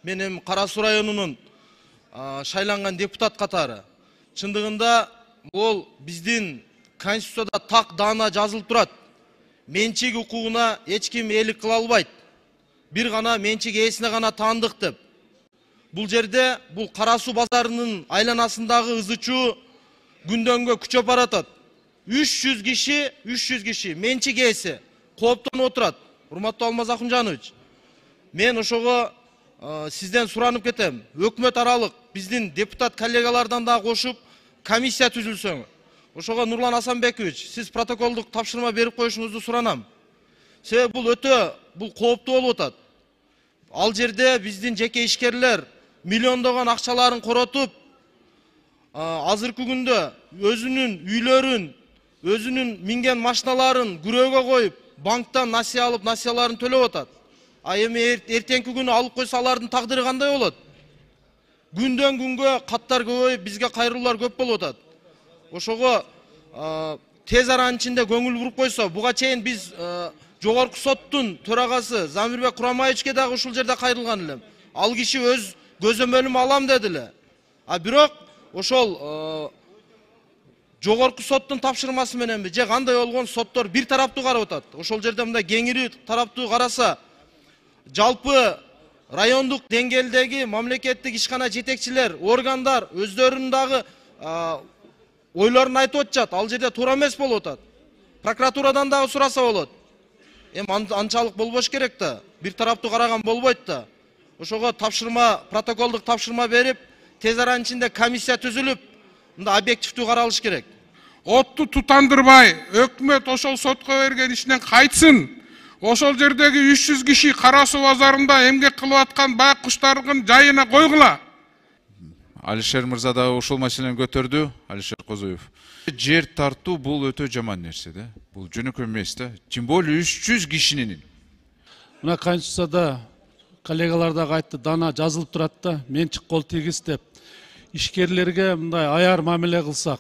Мен Кара Суу районунун шайланган депутат катары. Чындыгында ол биздин Конституцияда так даана жазылып турат. Менчик укугуна эч кимээлик кыла албайт. Бир гана менчик ээсине гана таандык деп. Бул жерде бул Кара Суу базарынын айланасындагы ызы чуу күндөнгө күчөп баратат. 300 киши менчик ээси кооптонуп отурат. Урматтуу Алмаз Акунжанович, мен ошого сизден суранып кетем. Өкмөт аралык биздин депутат коллегалардан да кошуп комиссия түзүлсөң. Ошого Нурлан Асанбекович, сиз протоколдук тапшырма берип коюшуңузду суранам. Себеби бул кооптуу болуп атат. Ал жерде биздин жеке ишкерлер миллиондогон акчаларын коротуп, азыркы күндө өзүнүн үйлөрүн, өзүнүн минген машиналарын күрөөгө коюп, банктан насыя алып, насыяларын төлөп атат. Эми эртеңки күнү алып койсо алардын тагдыры кандай болот? Күндөн күнгө каттар көбөйүп, бизге кайрылуулар көп болуп атат. Ошого тез аранын ичинде көңүл буруп койсо, буга чейин биз жогорку соттун төрагасы Замирбек Курамаевичке дагы ушул жерде кайрылган элем. Ал киши өз көзөмөлүмө алам деди эле. Бирок ошол жогорку соттун тапшырмасы мененби же кандай болгон, соттор бир тараптуу карап атат. Ошол жерде мындай кеңири тараптуу караса, жалпы райондук деңгээлдеги мамлекеттик ишкана жетекчилер, органдар өздөрүнүн дагы ойлорун айтып атышат. Ал жерде туура эмес болуп атат. Прокуратурадан дагы сураса болот. Анчалык болбош керек да. Бир тараптуу караган болбойт да. Ошого протоколдук тапшырма берип, тез аранын ичинде комиссия түзүлүп, мында объективдүү каралыш керек. Отту тутандырбай, өкмөт ошол сотко берген ишинен кайтсын. Ошол жердеги 300 киши Кара Суу базарында эмгек кылып аткан байкуштардын жайына койгула. Алишер мырза да ошол маселени көтөрдү, Алишер Козоев. Жер тартуу бул өтө жаман нерсе да. Бул жөнөкөй эмес да. Тем более 300 кишинин. Мына Конституцияда коллегалар да айтты, дана жазылып турат да, менчик кол тийгиз деп. Ишкерлерге мындай аяр мамиле кылсак,